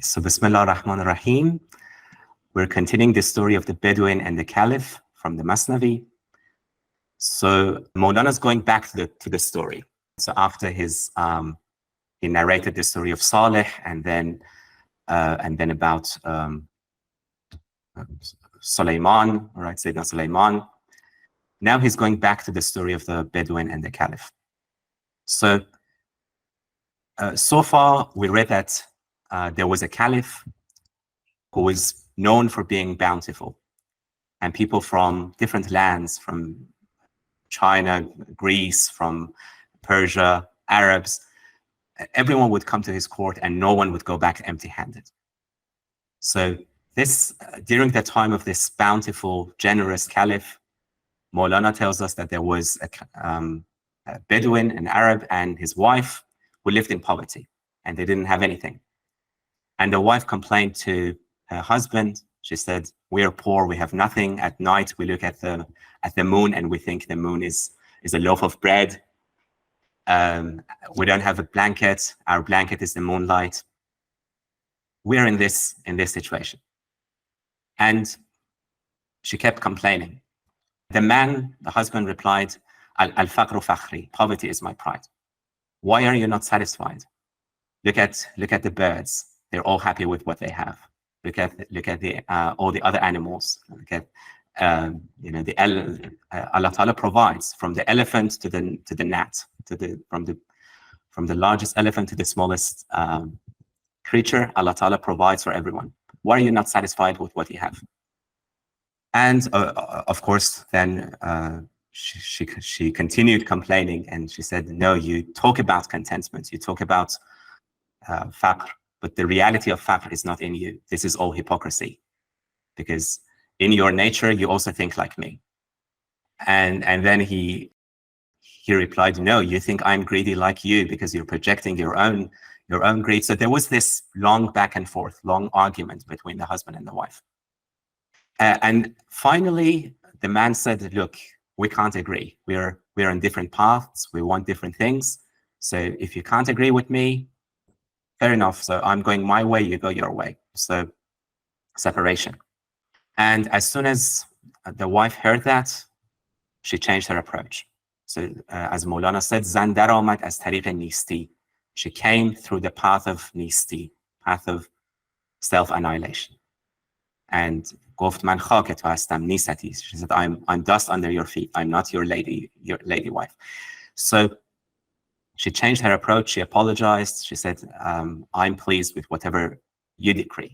So Bismillah ar-Rahman ar-Rahim. We're continuing the story of the Bedouin and the Caliph from the Masnavi. So Maulana is going back to the story. So after his he narrated the story of Saleh and then about Sulaiman, right? Sayyidina Sulaiman. Now he's going back to the story of the Bedouin and the Caliph. So so far we read that there was a Caliph who was known for being bountiful, and people from different lands, from China, Greece, from Persia, Arabs, everyone would come to his court and no one would go back empty-handed. So this, during the time of this bountiful, generous Caliph, Maulana tells us that there was a Bedouin, an Arab, and his wife who lived in poverty, and they didn't have anything. And the wife complained to her husband. She said, "We are poor, we have nothing. At night, we look at the moon and we think the moon is a loaf of bread. We don't have a blanket. Our blanket is the moonlight. We're in this situation." And she kept complaining. The man, the husband, replied, "Al-faqru fakhri, poverty is my pride. Why are you not satisfied? Look at the birds. They're all happy with what they have. Look at the all the other animals. Look at Allah Ta'ala provides, from the elephant to the gnat, from the largest elephant to the smallest creature. Allah Ta'ala provides for everyone. Why are you not satisfied with what you have?" And of course, then she continued complaining, and she said, "No, you talk about contentment, you talk about faqr, but the reality of faqr is not in you. This is all hypocrisy, because in your nature you also think like me." And then he replied, "No, you think I'm greedy like you because you're projecting your own greed." So there was this long back and forth, long argument between the husband and the wife. And finally, the man said, "Look, we can't agree. We're on different paths. We want different things. So if you can't agree with me, fair enough. So I'm going my way, you go your way." So separation. And as soon as the wife heard that, she changed her approach. So as Maulana said, "Zan dar amad az tariq nisti." She came through the path of nisti, path of self-annihilation. And "Goft man khak to hastam nisati." She said, I'm dust under your feet. I'm not your lady wife." So she changed her approach. She apologized. She said, "I'm pleased with whatever you decree.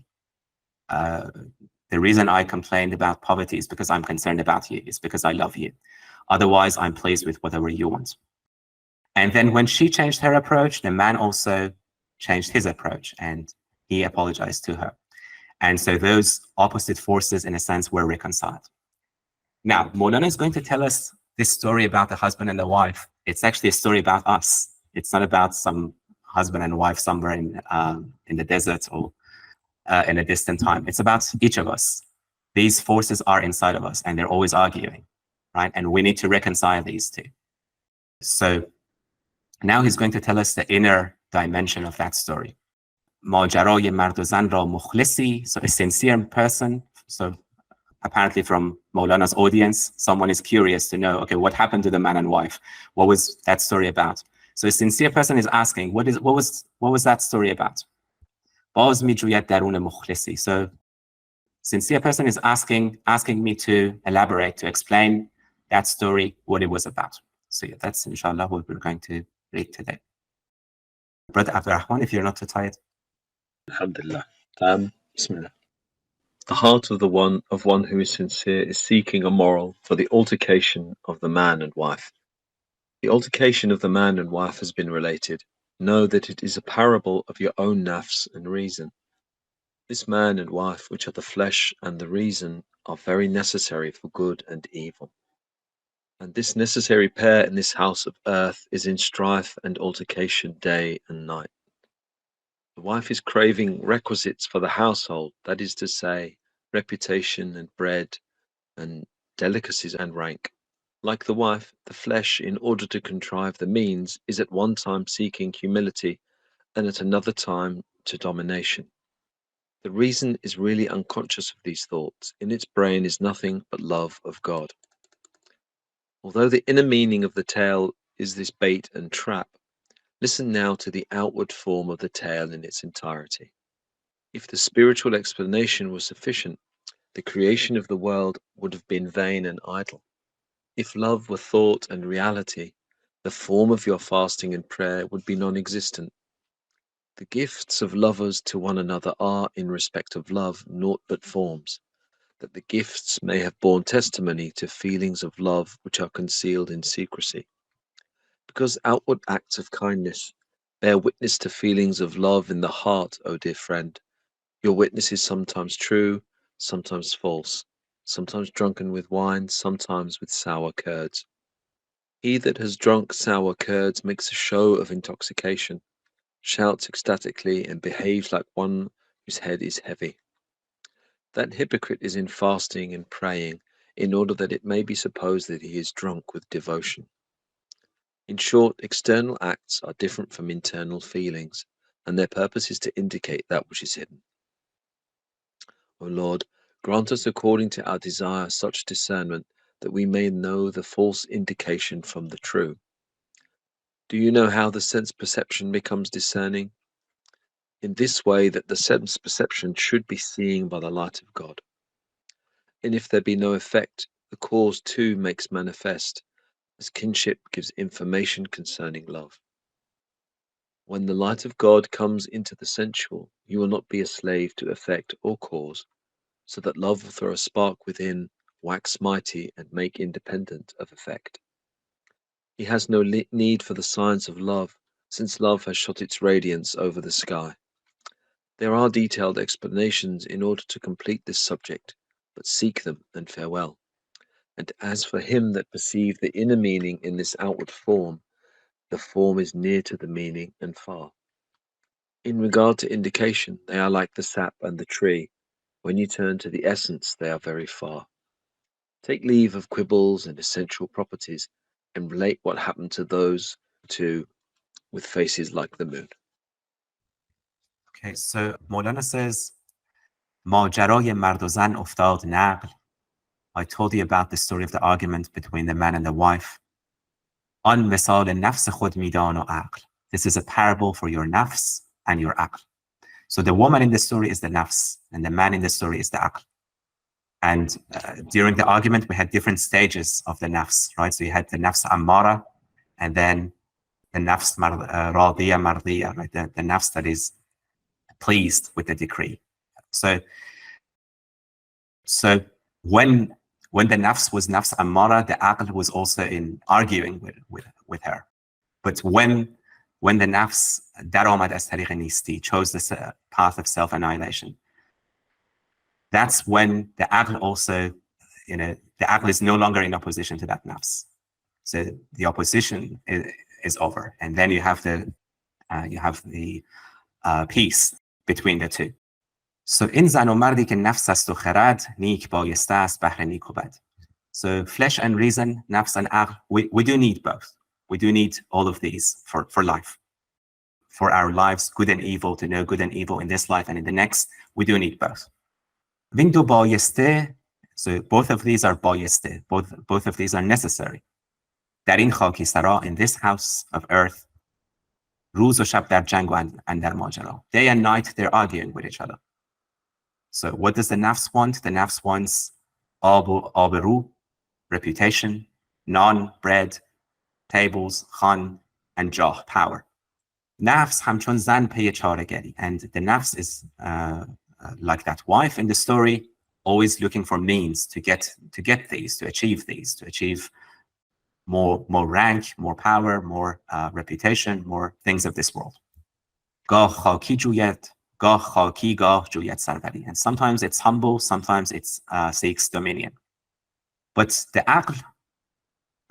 The reason I complained about poverty is because I'm concerned about you. It's because I love you. Otherwise, I'm pleased with whatever you want." And then when she changed her approach, the man also changed his approach, and he apologized to her. And so those opposite forces, in a sense, were reconciled. Now, Maulana is going to tell us this story about the husband and the wife. It's actually a story about us. It's not about some husband and wife somewhere in the desert or in a distant time. It's about each of us. These forces are inside of us, and they're always arguing, right? And we need to reconcile these two. So now he's going to tell us the inner dimension of that story. ماجرای مرد و زن را مخلصی, so a sincere person. So apparently from Maulana's audience, someone is curious to know, okay, what happened to the man and wife? What was that story about? So a sincere person is asking, what was that story about? باز میجوید درون مخلصی. So sincere person is asking me to elaborate, to explain that story, what it was about. So yeah, that's inshallah what we're going to read today. Brother Abdurrahman, if you're not too tired. Alhamdulillah. Bismillah. The heart of one who is sincere is seeking a moral for the altercation of the man and wife. The altercation of the man and wife has been related. Know that it is a parable of your own nafs and reason. This man and wife, which are the flesh and the reason, are very necessary for good and evil. And this necessary pair in this house of earth is in strife and altercation day and night. The wife is craving requisites for the household, that is to say, reputation and bread and delicacies and rank. Like the wife, the flesh, in order to contrive the means, is at one time seeking humility and at another time to domination. The reason is really unconscious of these thoughts. In its brain is nothing but love of God. Although the inner meaning of the tale is this bait and trap, listen now to the outward form of the tale in its entirety. If the spiritual explanation was sufficient, the creation of the world would have been vain and idle. If love were thought and reality, the form of your fasting and prayer would be non-existent. The gifts of lovers to one another are, in respect of love, naught but forms, that the gifts may have borne testimony to feelings of love which are concealed in secrecy. Because outward acts of kindness bear witness to feelings of love in the heart, O dear friend, your witness is sometimes true, sometimes false, sometimes drunken with wine, sometimes with sour curds. He that has drunk sour curds makes a show of intoxication, shouts ecstatically, and behaves like one whose head is heavy. That hypocrite is in fasting and praying, in order that it may be supposed that he is drunk with devotion. In short, external acts are different from internal feelings, and their purpose is to indicate that which is hidden. O Lord, grant us according to our desire such discernment that we may know the false indication from the true. Do you know how the sense perception becomes discerning? In this way, that the sense perception should be seeing by the light of God. And if there be no effect, the cause too makes manifest, as kinship gives information concerning love. When the light of God comes into the sensual, you will not be a slave to effect or cause, so that love will throw a spark within, wax mighty, and make independent of effect. He has no need for the signs of love, since love has shot its radiance over the sky. There are detailed explanations in order to complete this subject, but seek them and farewell. And as for him that perceived the inner meaning in this outward form, the form is near to the meaning and far. In regard to indication, they are like the sap and the tree. When you turn to the essence, they are very far. Take leave of quibbles and essential properties, and relate what happened to those two with faces like the moon. Okay, so Maulana says, ماجرای مرد و زن افتاد نقل. I told you about the story of the argument between the man and the wife. آن مثال نفس خود میدان و عقل. This is a parable for your nafs and your aql. So the woman in the story is the nafs, and the man in the story is the aql. And during the argument, we had different stages of the nafs, right? So you had the nafs ammara, and then the nafs radiya mardiya, right? The nafs that is pleased with the decree. So when the nafs was nafs ammara, the aql was also in arguing with her. But when the nafs daromad as tariq nisti chose this path of self-annihilation, that's when the aql also, the aql is no longer in opposition to that nafs. So the opposition is over, and then you have the peace between the two. So in zan و مردی که نفس است و خرد نیک بایسته است بهر نیک و بد. So flesh and reason, nafs and aql, we do need both. We do need all of these for life. For our lives, good and evil, to know good and evil in this life and in the next, we do need both. Vin do بایسته, so both of these are بایسته, both of these are necessary. در این خاکی سرا, in this house of earth, روز و شب در جنگ و اندر ماجرا. Day and night, they're arguing with each other. So what does the nafs want? The nafs wants آبرو, reputation, non, bread, tables, khan, and jah, power. Nafs همچون زن پی چاره‌گری. And the nafs is like that wife in the story, always looking for means to get these, to achieve more rank, more power, more reputation, more things of this world. گاه خاکی جوید, گاه خاکی, گاه جوید سروری. And sometimes it's humble, sometimes it seeks dominion. But the aql,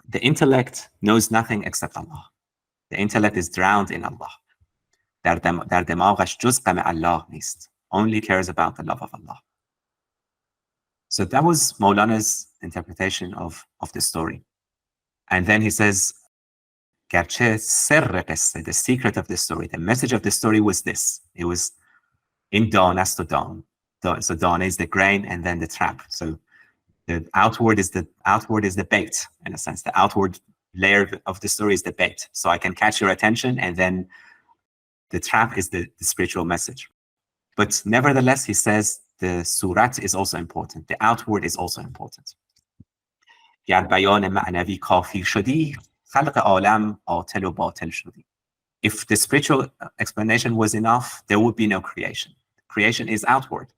the intellect, knows nothing except Allah. The intellect is drowned in Allah. در دماغش جز غم الله نیست. Only cares about the love of Allah. So that was Maulana's interpretation of the story. And then he says, گرچه سر قصه, the secret of the story, the message of the story was this. It was In dawn as to dawn. So dawn is the grain and then the trap. So the outward is the bait, in a sense. The outward layer of the story is the bait. So I can catch your attention, and then the trap is the spiritual message. But nevertheless, he says the surat is also important. The outward is also important. گر بیان معنوی کافی شدی خلق عالم عاطل و باطل شدی. If the spiritual explanation was enough, there would be no creation. Creation is outward.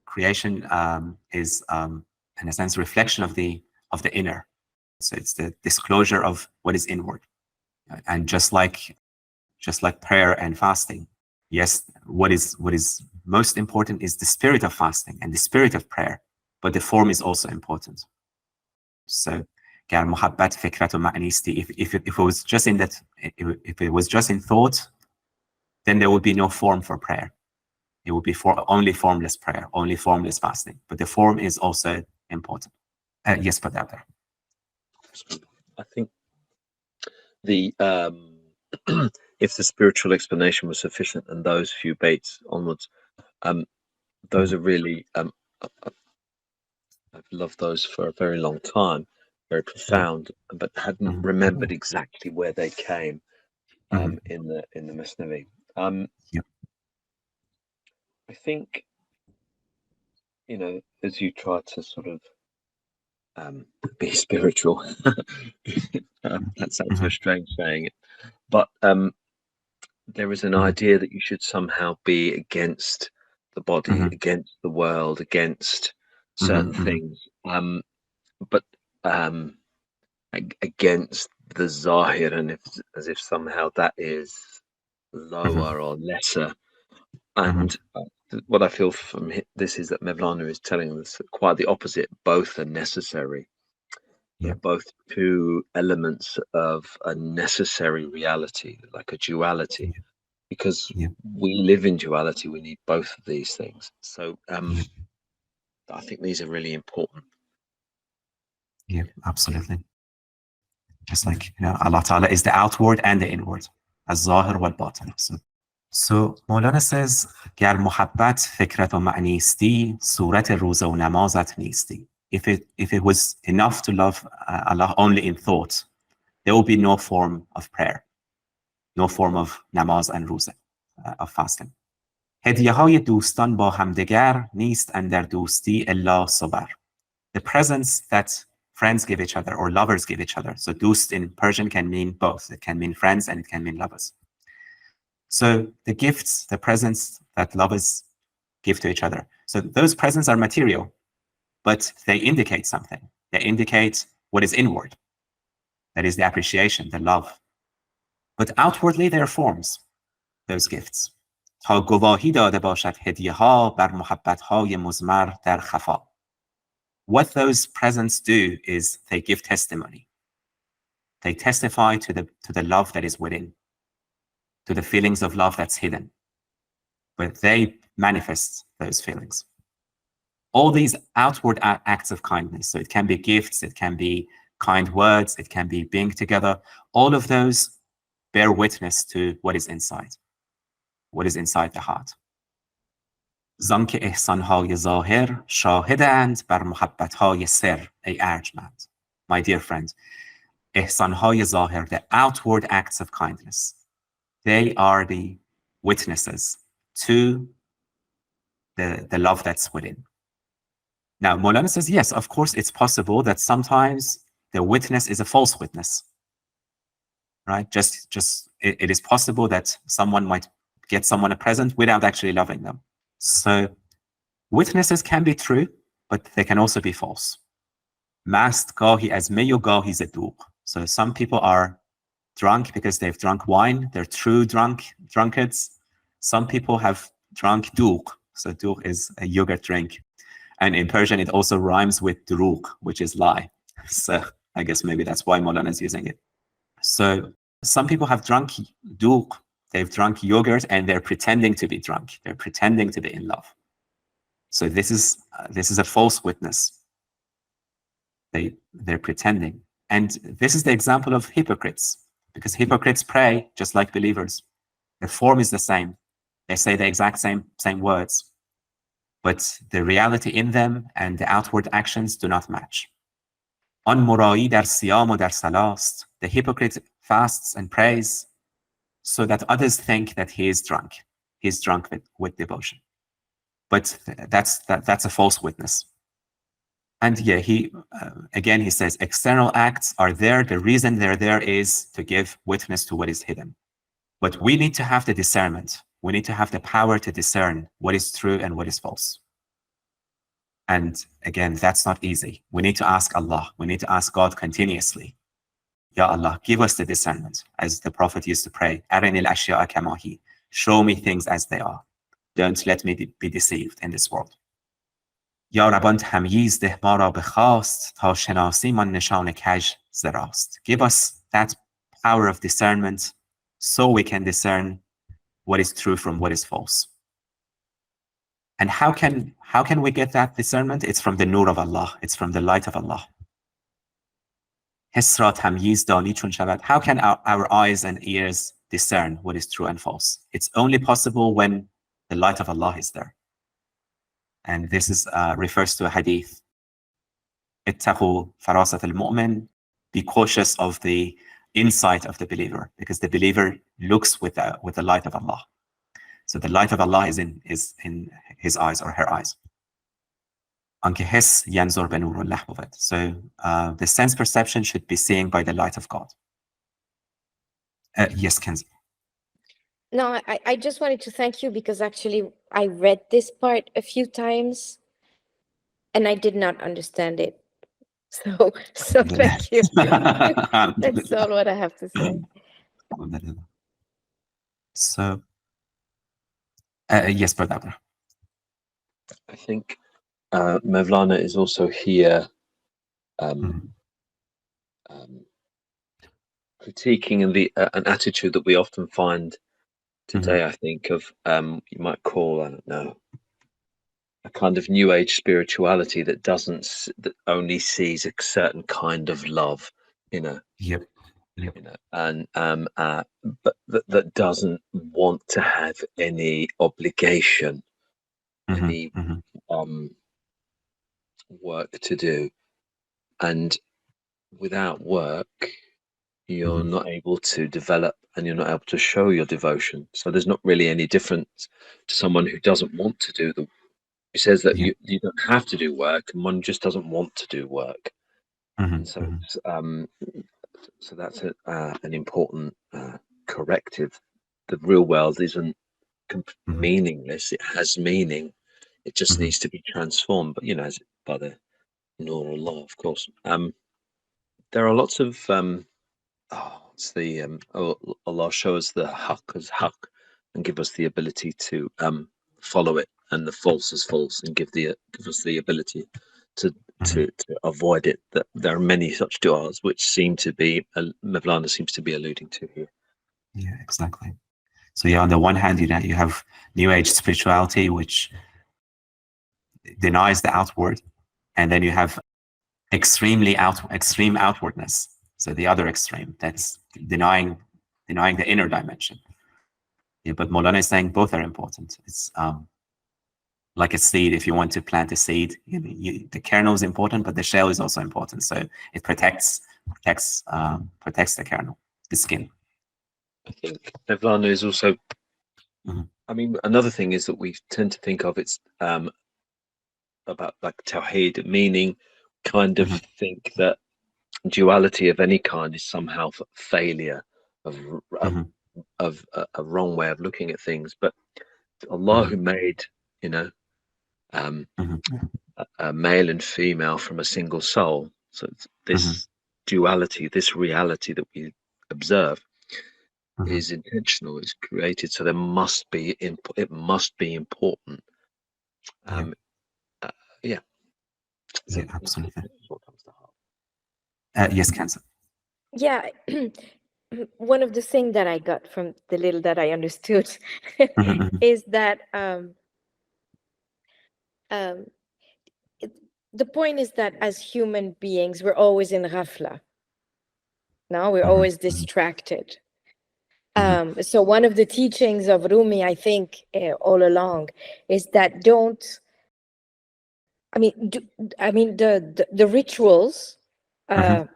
Creation is, in a sense, reflection of the inner. So it's the disclosure of what is inward. And just like prayer and fasting, yes, what is most important is the spirit of fasting and the spirit of prayer, but the form is also important. So گر محبت فکرت و معنیستی, if it was just in that, if it was just in thought, then there would be no form for prayer. It would be only formless prayer, only formless fasting. But the form is also important. Yes, put that there. I think the if the spiritual explanation was sufficient and those few baits onwards, those are really I've loved those for a very long time, very profound, but hadn't remembered exactly where they came in the Masnavi. I think, you know, as you try to sort of be spiritual, that sounds so strange saying it, but there is an idea that you should somehow be against the body, against the world, against certain things, but against the zahir, and as if somehow that is lower or lesser. And what I feel from this is that Mevlana is telling us quite the opposite. Both are necessary. They're both two elements of a necessary reality, like a duality. Because we live in duality, we need both of these things. So I think these are really important. Yeah, absolutely. Just like, you know, Allah Ta'ala is the outward and the inward. Az-Zahir wal-Batin. So Maulana says, گر محبت فکرت و معنیستی صورت روزه و نمازت نیستی. If it was enough to love Allah only in thought, there will be no form of prayer, no form of namaz and roza, of fasting. هدیه های دوستان با همدیگر نیست اندر دوستی الا صبر. The presents that friends give each other or lovers give each other. So dost in Persian can mean both. It can mean friends and it can mean lovers. So the gifts, the presents that lovers give to each other. So those presents are material, but they indicate something. They indicate what is inward. That is the appreciation, the love. But outwardly, they are forms, those gifts. تا گواهی داده باشد هدیه ها بر محبت های مزمر در خفا. What those presents do is they give testimony. They testify to the love that is within, to the feelings of love that's hidden. But they manifest those feelings. All these outward acts of kindness, so it can be gifts, it can be kind words, it can be being together, all of those bear witness to what is inside the heart. زانکه احسانهای ظاهر شاهدند بر محبتهای سر ای ارجمند. My dear friend, احسانهای ظاهر, the outward acts of kindness, they are the witnesses to the love that's within. Now, Maulana says, yes, of course, it's possible that sometimes the witness is a false witness, right? It is possible that someone might get someone a present without actually loving them. So witnesses can be true, but they can also be false. Mast gahi az mi و gahi z دوغ. So some people are drunk because they've drunk wine. They're true drunkards. Some people have drunk دوغ. So دوغ is a yogurt drink. And in Persian, it also rhymes with durug, which is lie. So I guess maybe that's why Maulana is using it. So some people have drunk دوغ. They've drunk yogurt and they're pretending to be drunk. They're pretending to be in love. So this is a false witness. They're pretending. And this is the example of hypocrites, because hypocrites pray just like believers. The form is the same, They say the exact same words, but the reality in them and the outward actions do not match. آن مرایی در صیام و در صلاست. The hypocrite fasts and prays so that others think that he is drunk. He is drunk with devotion. But that's a false witness. And yeah, again, he says, external acts are there. The reason they're there is to give witness to what is hidden. But we need to have the discernment. We need to have the power to discern what is true and what is false. And again, that's not easy. We need to ask Allah. We need to ask God continuously. Ya Allah, give us the discernment, as the Prophet used to pray. أرني الأشياء كما هي. Show me things as they are. Don't let me be deceived in this world. یا ربان تمییز ده ما را بخواست تا شناسیمان نشان کژ ز راست. Give us that power of discernment so we can discern what is true from what is false. And how can we get that discernment? It's from the nur of Allah. It's from the light of Allah. حس را تمییز دانی چون شود. How can our eyes and ears discern what is true and false? It's only possible when the light of Allah is there. And this is refers to a hadith. اتقوا فراسة المؤمن. Be cautious of the insight of the believer, because the believer looks with the light of Allah. So the light of Allah is in his eyes or her eyes. آنکه حس ینظر به نور الله بود. So the sense perception should be seeing by the light of God. Yes, Kenzie. No, I just wanted to thank you, because actually I read this part a few times and I did not understand it. So thank you. That's all what I have to say. So, yes, Brother. I think Mevlana is also here critiquing an attitude that we often find today, I think, of you might call, I don't know, a kind of new age spirituality that only sees a certain kind of love, Yep. and but that doesn't want to have any obligation, any work to do, and without work you're not able to develop and you're not able to show your devotion. So there's not really any difference to someone who doesn't want to do who says that you don't have to do work, and one just doesn't want to do work. So so that's an important corrective. The real world isn't meaningless. It has meaning. It just needs to be transformed, but as by the Nur Allah, of course. There are lots of Allah show us the haqq as haqq and give us the ability to follow it, and the false as false, and give us the ability to avoid it. That there are many such du'as which seem to be Mevlana seems to be alluding to here. Yeah, exactly. So on the one hand, you have New Age spirituality, which denies the outward, and then you have extreme outwardness. So the other extreme, that's denying the inner dimension. Yeah, but Maulana is saying both are important. It's like a seed. If you want to plant a seed, the kernel is important, but the shell is also important. So it protects the kernel, the skin. I think Mevlana is also. I mean, another thing is that we tend to think of it's about like tawheed, meaning kind of think that duality of any kind is somehow failure of a wrong way of looking at things. But Allah, who made a male and female from a single soul, so this duality, this reality that we observe, is intentional. It's created, so it must be important. Yeah, absolutely. Yes, Cancer. Yeah. One of the things that I got from the little that I understood is that the point is that as human beings, we're always in ghaflah. Now we're always distracted. So one of the teachings of Rumi, I think, all along, is that the rituals are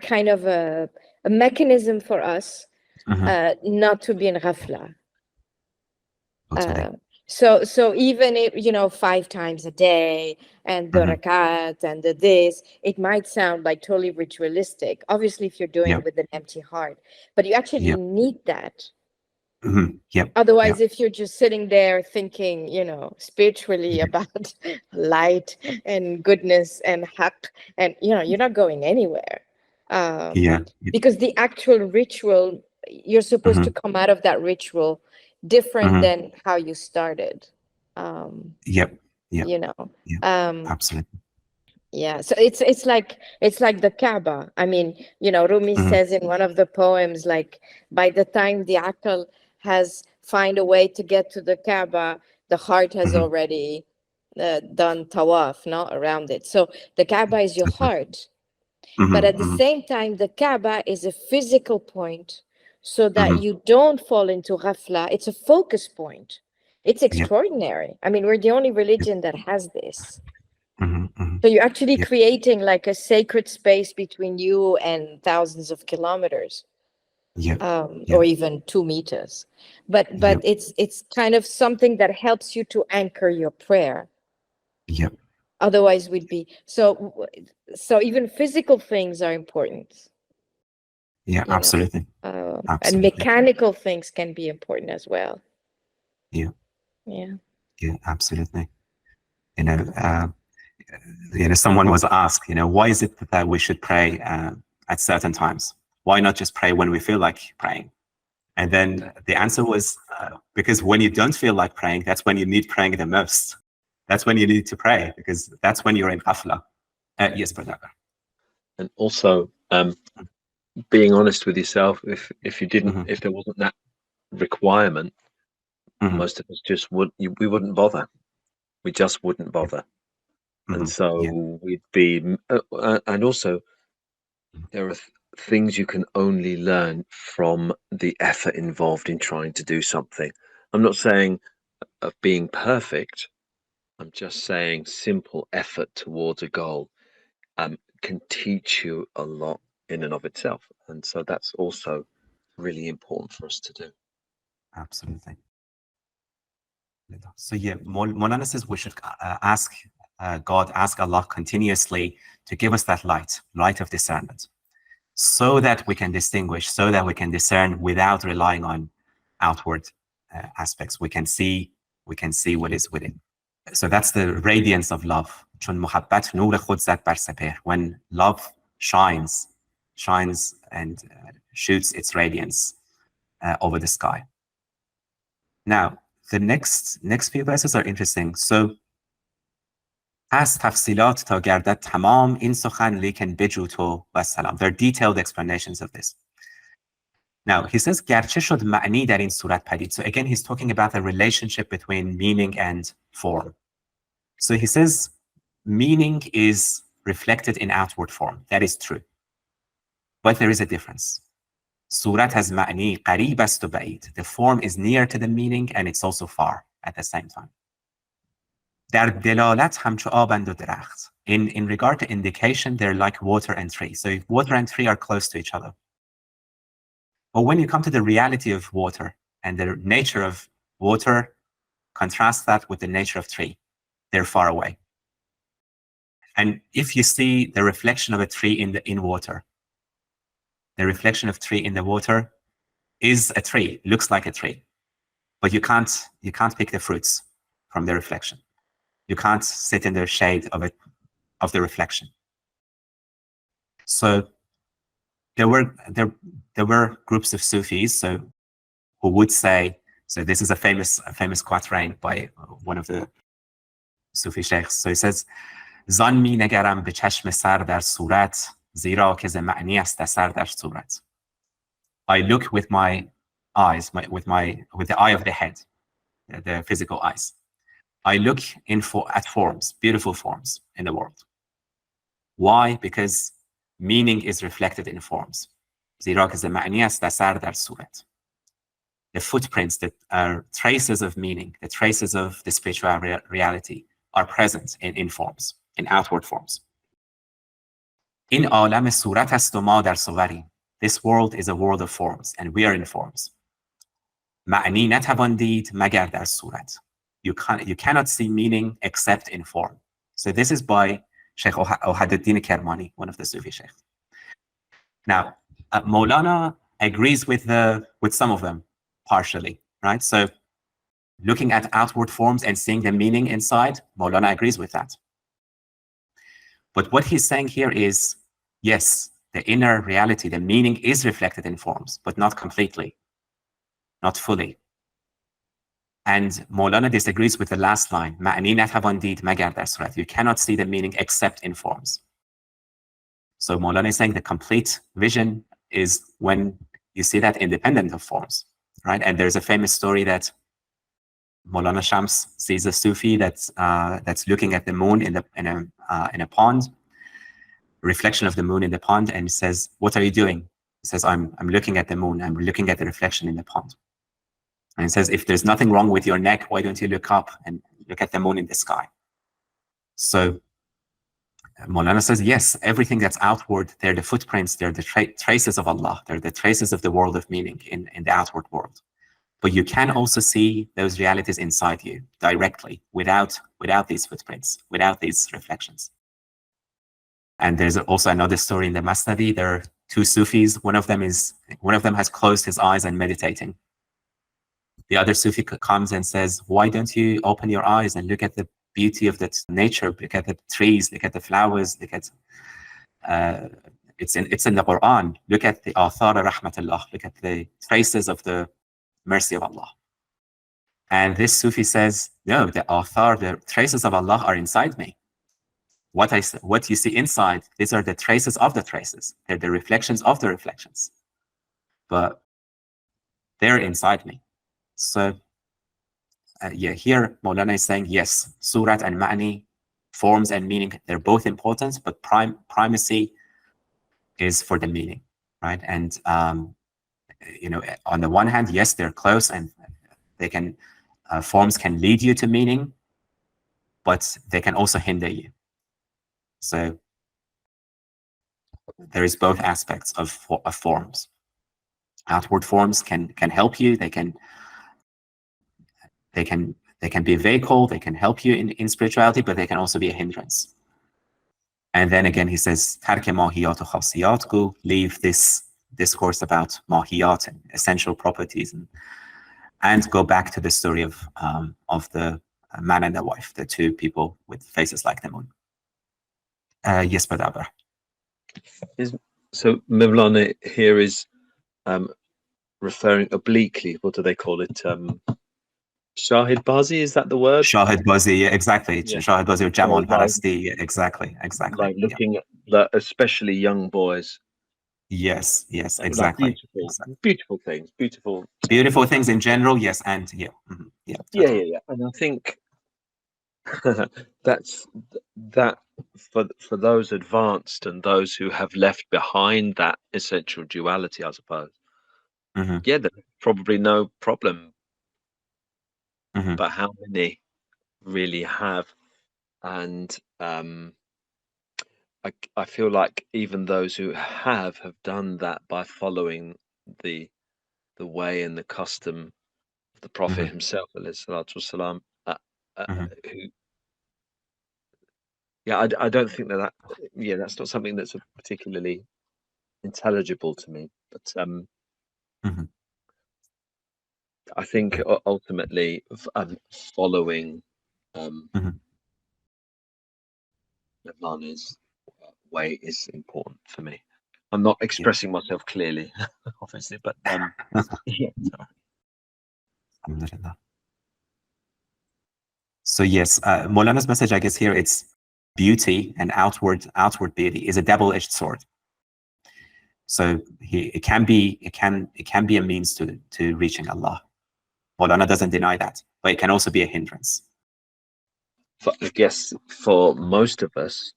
kind of a mechanism for us not to be in ghaflah. So even if 5 times a day and the rakat and the this, it might sound like totally ritualistic. Obviously, if you're doing it with an empty heart, but you actually need that. Otherwise, if you're just sitting there thinking, spiritually about light and goodness and haqq, and you're not going anywhere. Because the actual ritual, you're supposed to come out of that ritual different than how you started. Absolutely. Yeah, so it's like the Kaaba. I mean, Rumi says in one of the poems, like, by the time the aql has find a way to get to the Kaaba, the heart has already done tawaf, not around it. So the Kaaba is your heart, but at the same time, the Kaaba is a physical point, so that you don't fall into ghafla. It's a focus point. It's extraordinary. I mean, we're the only religion that has this. So you're actually creating like a sacred space between you and thousands of kilometers, or even 2 meters. But it's kind of something that helps you to anchor your prayer. Otherwise, we'd be so even physical things are important. Absolutely. And mechanical things can be important as well. Absolutely. Someone was asked, why is it that we should pray at certain times? Why not just pray when we feel like praying? And then the answer was, because when you don't feel like praying, that's when you need praying the most. That's when you need to pray, because that's when you're in ghaflah. Yes, brother. And also, being honest with yourself, if there wasn't that requirement, most of us just we wouldn't bother. We just wouldn't bother. And so we'd be, and also there are things you can only learn from the effort involved in trying to do something. I'm not saying of being perfect. I'm just saying simple effort towards a goal can teach you a lot in and of itself. And so that's also really important for us to do. Absolutely. So Molana says we should ask God, ask Allah continuously to give us that light of discernment, so that we can distinguish, so that we can discern without relying on outward aspects. We can see what is within. So that's the radiance of love. When love shines and shoots its radiance over the sky. Now, the next few verses are interesting. So, as tafsilat ta gardad tamam in sukhan lekin beju to wassalam. There are detailed explanations of this. Now, he says, garche shod ma'ni dar in surat padid. So again, he's talking about the relationship between meaning and form. So he says, meaning is reflected in outward form. That is true. But there is a difference. Surat has ma'ni qarib ast ba'id. The form is near to the meaning and it's also far at the same time. Dar delalat hamcho aband u drakht. In regard to indication, they're like water and tree. So water and tree are close to each other. But when you come to the reality of water and the nature of water, contrast that with the nature of tree. They're far away. And if you see the reflection of a tree in water, the reflection of tree in the water is a tree, looks like a tree, but you can't pick the fruits from the reflection. You can't sit in the shade of the reflection. So there were groups of Sufis who would say, so this is a famous quatrain by one of the Sufi sheikhs. So he says, زان می نگرم به چشم سر در صورت زیرا که ز معنی است اثر در صورت. I look with my eyes, with the eye of the head, the physical eyes. I look at forms, beautiful forms in the world. Why? Because meaning is reflected in forms. زیرا که ز معنی است اثر در صورت. The footprints that are traces of meaning, the traces of the spiritual reality are present in forms, in outward forms. این عالم صورت است و ما در صوریم. This world is a world of forms and we are in forms. معنی نتوان دید مگر در صورت. You cannot see meaning except in form. So this is by Sheikh Ohaduddin Kermani, one of the Sufi sheikhs. Now, Maulana agrees with some of them partially, right? So looking at outward forms and seeing the meaning inside, Maulana agrees with that. But what he's saying here is, yes, the inner reality, the meaning is reflected in forms, but not completely, not fully. And Maulana disagrees with the last line, معنی نتوان دید مگر در صورت. You cannot see the meaning except in forms. So Maulana is saying the complete vision is when you see that independent of forms, right? And there's a famous story that Maulana Shams sees a Sufi that's looking at the moon in a pond, reflection of the moon in the pond, and he says, "What are you doing?" He says, "I'm looking at the moon. I'm looking at the reflection in the pond." And he says, "If there's nothing wrong with your neck, why don't you look up and look at the moon in the sky?" So Maulana says, yes, everything that's outward, they're the footprints, they're the traces of Allah, they're the traces of the world of meaning in the outward world. But you can also see those realities inside you directly, without these footprints, without these reflections. And there's also another story in the Masnavi. There are two Sufis. One of them has closed his eyes and meditating. The other Sufi comes and says, "Why don't you open your eyes and look at the beauty of that nature, look at the trees, look at the flowers, look at it's in the Qur'an, look at the athar rahmatullah, look at the traces of the mercy of Allah." And this Sufi says, no, the athar, the traces of Allah are inside me. What you see inside, these are the traces of the traces. They're the reflections of the reflections. But they're inside me. So here Maulana is saying, yes, surat and ma'ni, forms and meaning, they're both important, but primacy is for the meaning, right? And on the one hand, yes, they're close, and they can forms can lead you to meaning, but they can also hinder you. So there is both aspects of forms. Outward forms can help you. They can be a vehicle. They can help you in spirituality, but they can also be a hindrance. And then again, he says, "Tark mahiyat wa khasiyat," go leave this discourse about mahiyat and essential properties, and go back to the story of the man and the wife, the two people with faces like the moon. Yes, Badabra. So Mevlana here is referring obliquely, what do they call it? Shahid Bazi, is that the word? Shahid Bazi, yeah, exactly. Yeah. Shahid Bazi or Jamal Parasti, yeah, exactly. Like looking at especially young boys. Yes, exactly. Like beautiful things, beautiful things in general, yes, and yeah. Mm-hmm. Yeah. And I think that's that for those advanced and those who have left behind that essential duality, I suppose. Mm-hmm. Yeah, there's probably no problem. Mm-hmm. But how many really have? And I feel like even those who have done that by following the way and the custom of the Prophet himself, والسلام, who, I don't think that's not something that's particularly intelligible to me. But I think ultimately following Mevlana's way is important for me. I'm not expressing myself clearly, obviously, but So yes, Maulana's message, I guess here, it's beauty and outward beauty is a double-edged sword. So it can be a means to reaching Allah. Maulana doesn't deny that, but it can also be a hindrance. I guess for most of us,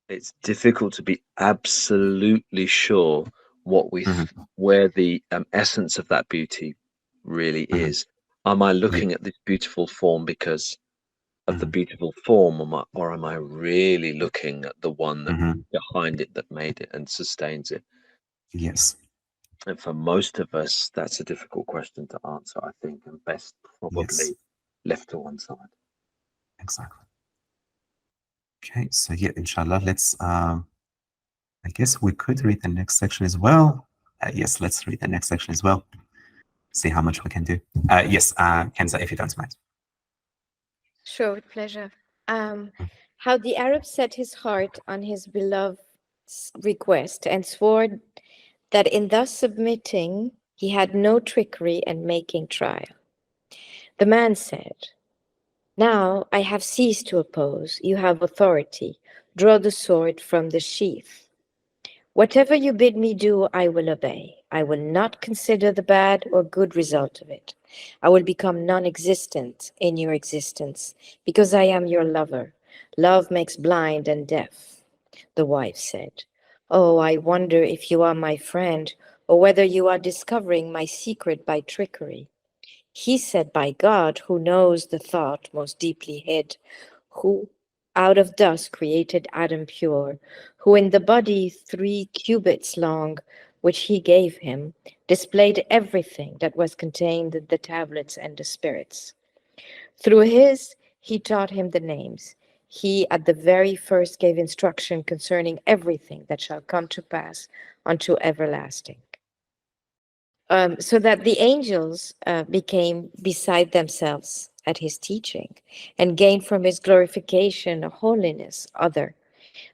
it's difficult to be absolutely sure where the essence of that beauty really is. Am I looking at this beautiful form because of the beautiful form, or am I really looking at the one that behind it, that made it and sustains it? Yes. And for most of us, that's a difficult question to answer, I think, and best probably left to one side. Exactly. Okay, so yeah, inshallah, let's, I guess we could read the next section as well. Yes, let's read the next section as well. See how much we can do. Yes, Kenza, if you don't mind. Sure, with pleasure. How the Arab set his heart on his beloved's request and swore that in thus submitting he had no trickery and making trial. The man said, "Now I have ceased to oppose. You have authority. Draw the sword from the sheath. Whatever you bid me do, I will obey. I will not consider the bad or good result of it. I will become non-existent in your existence because I am your lover. Love makes blind and deaf." The wife said, "Oh, I wonder if you are my friend or whether you are discovering my secret by trickery." He said, "By God, who knows the thought most deeply hid, who out of dust created Adam pure, who in the body 3 cubits long, which he gave him, displayed everything that was contained in the tablets and the spirits. Through his, he taught him the names. He at the very first gave instruction concerning everything that shall come to pass unto everlasting." So that the angels became beside themselves at his teaching and gained from his glorification a holiness other.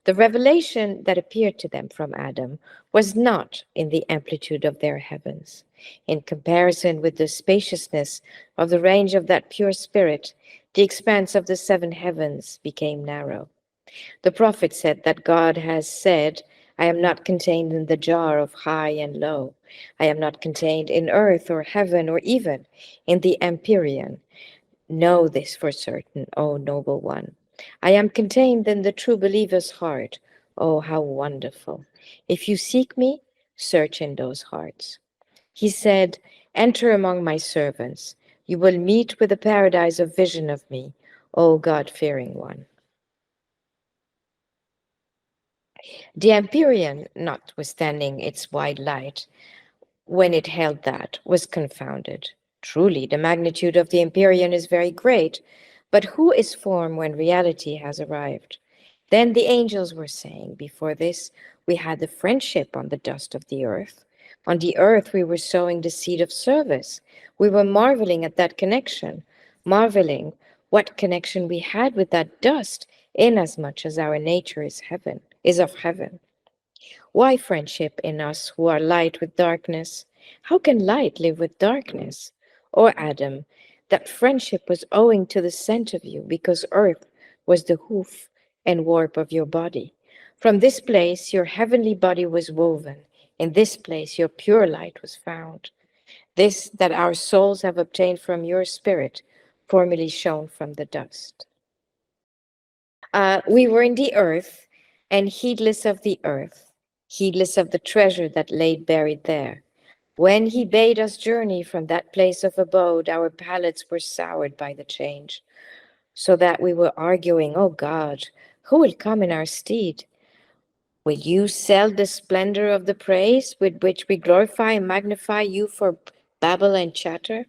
The revelation that appeared to them from Adam was not in the amplitude of their heavens. In comparison with the spaciousness of the range of that pure spirit, the expanse of the 7 heavens became narrow. The prophet said that God has said, "I am not contained in the jar of high and low. I am not contained in earth or heaven or even in the empyrean. Know this for certain, O noble one. I am contained in the true believer's heart. Oh, how wonderful. If you seek me, search in those hearts." He said, "Enter among my servants. You will meet with a paradise of vision of me, O God-fearing one." The empyrean, notwithstanding its wide light, when it held that, was confounded. Truly, the magnitude of the empyrean is very great, but who is form when reality has arrived? Then the angels were saying, before this, we had the friendship on the dust of the earth. On the earth, we were sowing the seed of service. We were marveling at that connection, marveling what connection we had with that dust, inasmuch as our nature is of heaven. Why friendship in us who are light with darkness? How can light live with darkness? Or Adam, that friendship was owing to the scent of you, because earth was the hoof and warp of your body. From this place your heavenly body was woven. In this place your pure light was found. This that our souls have obtained from your spirit, formerly shone from the dust. We were in the earth, and heedless of the earth, heedless of the treasure that lay buried there. When he bade us journey from that place of abode, our palates were soured by the change, so that we were arguing, "Oh God, who will come in our stead? Will you sell the splendor of the praise with which we glorify and magnify you for babble and chatter?"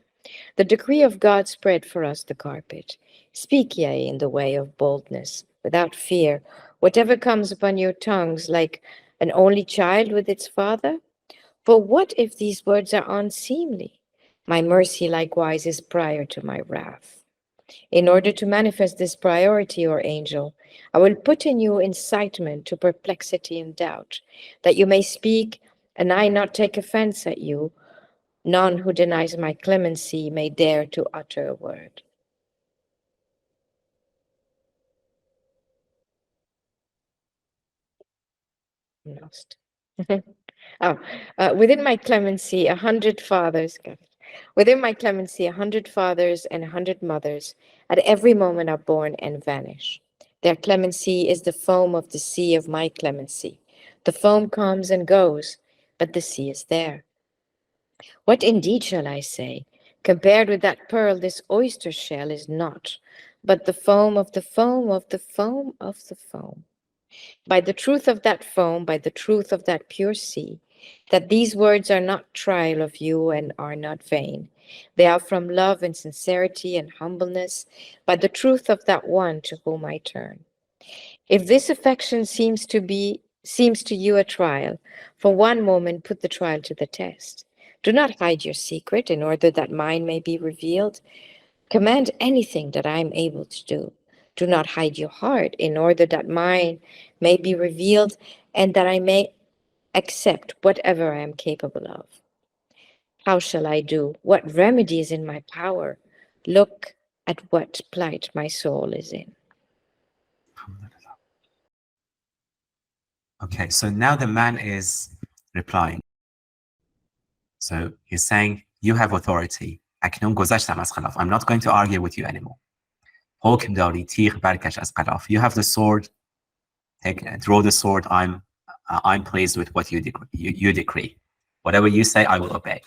The decree of God spread for us the carpet. Speak ye in the way of boldness, without fear, whatever comes upon your tongues, like an only child with its father. For what if these words are unseemly? My mercy likewise is prior to my wrath. In order to manifest this priority, or angel, I will put in you incitement to perplexity and doubt, that you may speak and I not take offense at you. None who denies my clemency may dare to utter a word. I'm lost. Within my clemency, 100 fathers, within my clemency, 100 fathers and 100 mothers at every moment are born and vanish. Their clemency is the foam of the sea of my clemency. The foam comes and goes, but the sea is there. What indeed shall I say? Compared with that pearl, this oyster shell is not, but the foam of the foam of the foam of the foam. By the truth of that foam, by the truth of that pure sea, that these words are not trial of you and are not vain. They are from love and sincerity and humbleness, by the truth of that one to whom I turn. If this affection seems to you a trial, for one moment put the trial to the test. Do not hide your secret in order that mine may be revealed. Command anything that I am able to do. Do not hide your heart in order that mine may be revealed and that I may accept whatever I am capable of. How shall I do? What remedy is in my power? Look at what plight my soul is in. Okay, so now the man is replying. So he's saying, you have authority. اکنون گذشتم از خلاف. I'm not going to argue with you anymore. حکم داری تیغ برکش از خلاف. You have the sword. Draw the sword. I'm pleased with what you decree. Whatever you say, I will obey.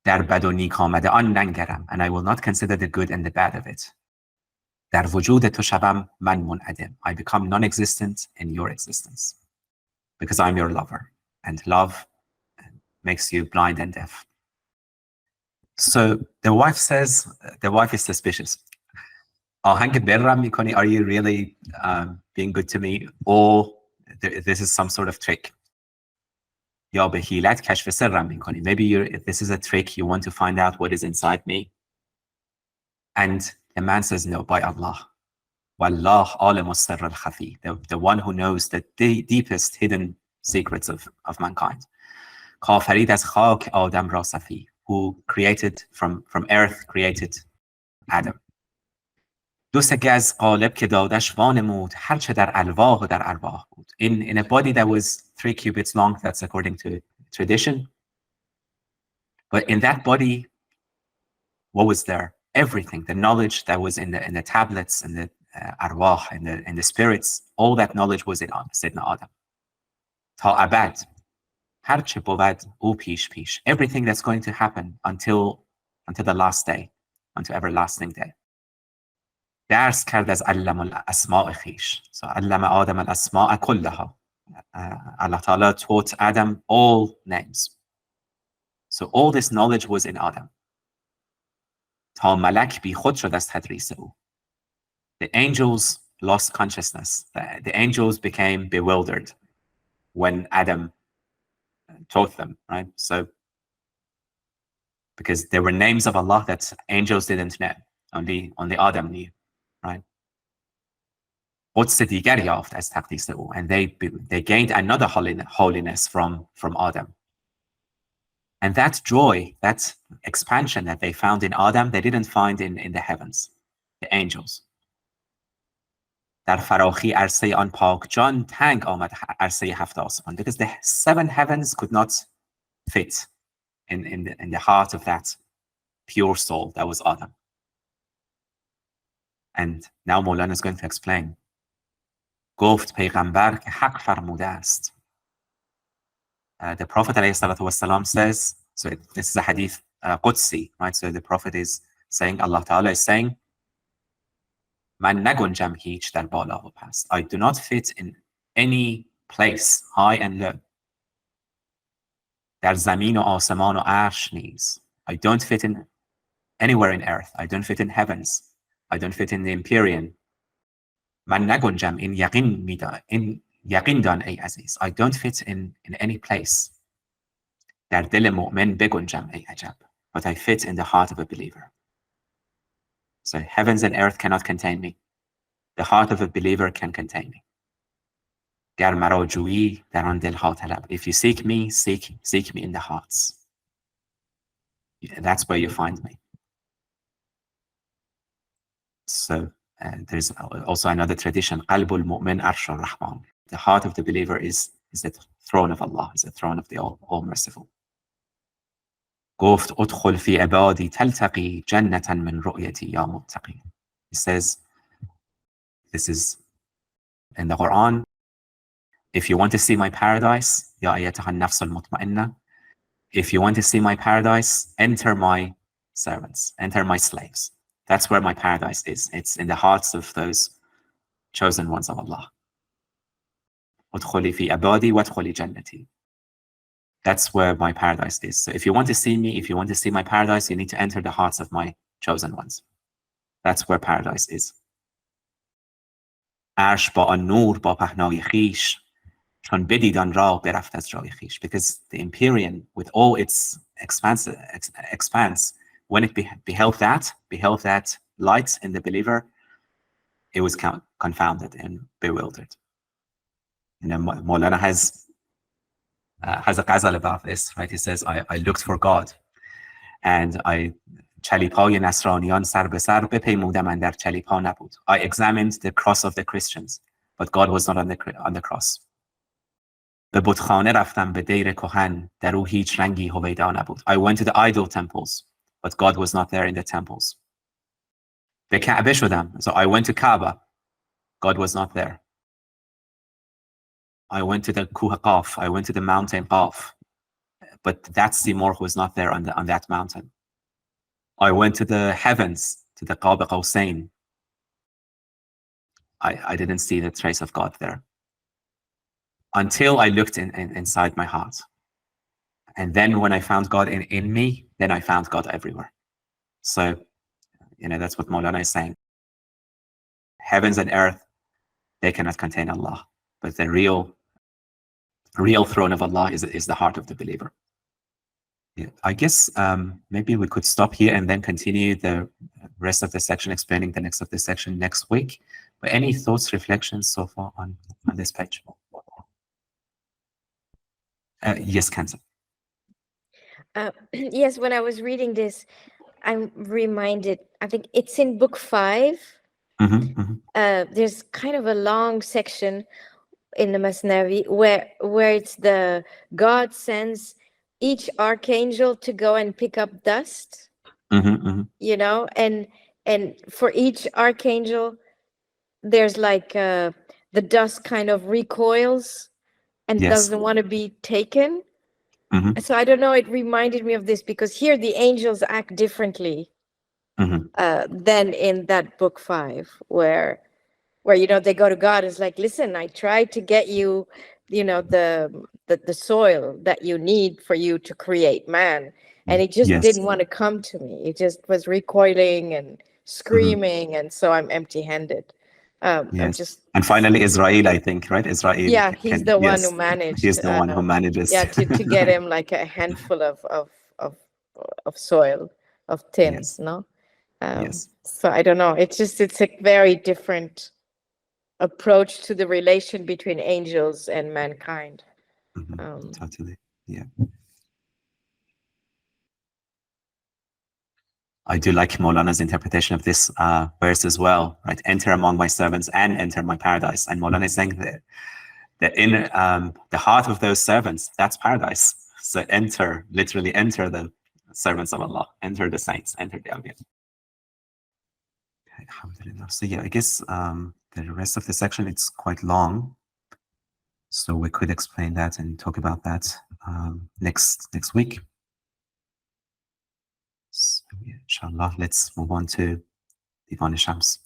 در بد و نیک آمده آن ننگرم, and I will not consider the good and the bad of it. در وجود تو شوم من منعدم. I become non-existent in your existence. Because I'm your lover. And love makes you blind and deaf. So the wife is suspicious. آهنگ برم میکنی, are you really being good to me? Or this is some sort of trick. یا به حیلت کشف سرم میکنی. Maybe this is a trick, you want to find out what is inside me. And the man says, no, by Allah. Wallah عالم السر الخفي. The one who knows the deepest hidden secrets of mankind. کافرید از خاک آدم را صفی. Who created from earth created Adam. دو سه گز قالب که دادش وانمود هر چه در الواح و در ارواح بود. In a body that was 3 cubits long, that's according to tradition. But in that body, what was there? Everything, the knowledge that was in the tablets and the arwah and the spirits, all that knowledge was in Sayyidina Adam. تا ابد هر چه بود او پیش پیش. Everything that's going to happen until the last day, until everlasting day. درس کرد از علم الاسماء خیش. So علم آدم الاسماء كلها. Allah Ta'ala taught Adam all names. So all this knowledge was in Adam. تا ملک بی خود شد از تدریس او. The angels lost consciousness. The angels became bewildered when Adam taught them, right? So, because there were names of Allah that angels didn't know, only Adam knew, right? قدس دیگر یافت از تقدیس او, and they gained another holiness from Adam. And that joy, that expansion that they found in Adam, they didn't find in the heavens, the angels. در فراخی عرصه آن پاک جان تنگ آمد عرصه هفت آسمان. Because the 7 heavens could not fit in the heart of that pure soul that was Adam. And now Maulana is going to explain. گفت پیغمبر که حق فرموده است. The Prophet ﷺ says, so this is a hadith Qudsi, right? So the Prophet is saying, Allah Ta'ala is saying, من نگنجم هیچ در بالا و پست. I do not fit in any place, high and low. در زمین و آسمان و عرش نیز. I don't fit in anywhere in earth. I don't fit in heavens. I don't fit in the empyrean. من نگنجم این یقین دان ای عزیز. I don't fit in any place. در دل مؤمن بگنجم ای عجب. But I fit in the heart of a believer. So heavens and earth cannot contain me. The heart of a believer can contain me. گر مرا جویی در آن دلها طلب. If you seek me, seek me in the hearts. That's where you find me. So there's also another tradition. قلب المؤمن عرش الرحمن. The heart of the believer is the throne of Allah, is the throne of the All-Merciful. گفت ادخل في عبادي تلتقي جنة من رؤيتي يا متقي. He says, this is in the Quran, if you want to see my paradise, يا أيتها النفس المطمئنة. If you want to see my paradise, enter my servants, enter my slaves. That's where my paradise is. It's in the hearts of those chosen ones of Allah. ادخلي في عبادي وادخلي جنتي. That's where my paradise is. So if you want to see me, if you want to see my paradise, you need to enter the hearts of my chosen ones. That's where paradise is. عرش با آن نور با پهنای خویش چون بدید آن را برفت از جای خویش. Because the Empyrean, with all its expanse, when it beheld that light in the believer, it was confounded and bewildered. You know, Maulana has a ghazal about this, right? He says, I looked for God and چلیپای نصرانیان سر به سر بپیمودم اندر چلیپا نبود. I examined the cross of the Christians, but God was not on the cross. به بتخانه رفتم به دیر کهن در او هیچ رنگی هویدا نبود. I went to the idol temples, but God was not there in the temples. به کعبه شدم, so I went to Kaaba. God was not there. I went to the Kuh Qaf, I went to the mountain Qaf, but that Seymour was not there on that mountain. I went to the heavens, to the Qab Qawsain. I didn't see the trace of God there. Until I looked inside my heart. And then when I found God in me, then I found God everywhere. So, you know, that's what Maulana is saying. Heavens and earth, they cannot contain Allah. But the real throne of Allah is the heart of the believer. Yeah, I guess maybe we could stop here and then continue the rest of the section, explaining the next of the section next week. But any thoughts, reflections so far on this page? Yes, Kanza. Yes, when I was reading this, I'm reminded, I think it's in book 5. There's kind of a long section in the Masnavi where it's the God sends each archangel to go and pick up dust, you know, and for each archangel, there's like the dust kind of recoils and doesn't want to be taken. So I don't know, it reminded me of this because here the angels act differently than in that book 5 where you know they go to God. It's like, listen, I tried to get you, you know, the soil that you need for you to create man, and it just didn't want to come to me. It just was recoiling and screaming, and so I'm empty-handed. And finally Israel, I think, right? Israel. Yeah, he's the one who managed. He's the one who manages. Yeah, to get him like a handful of soil, of tins, no? So I don't know. It's a very different approach to the relation between angels and mankind. Totally, yeah. I do like Maulana's interpretation of this verse as well, right? Enter among my servants and enter my paradise. And Maulana is saying that in the heart of those servants, that's paradise. So enter, literally enter the servants of Allah, enter the saints, enter the awliya. Alhamdulillah. So yeah, I guess the rest of the section, it's quite long. So we could explain that and talk about that next week. So, yeah, inshallah, let's move on to Divan Shams.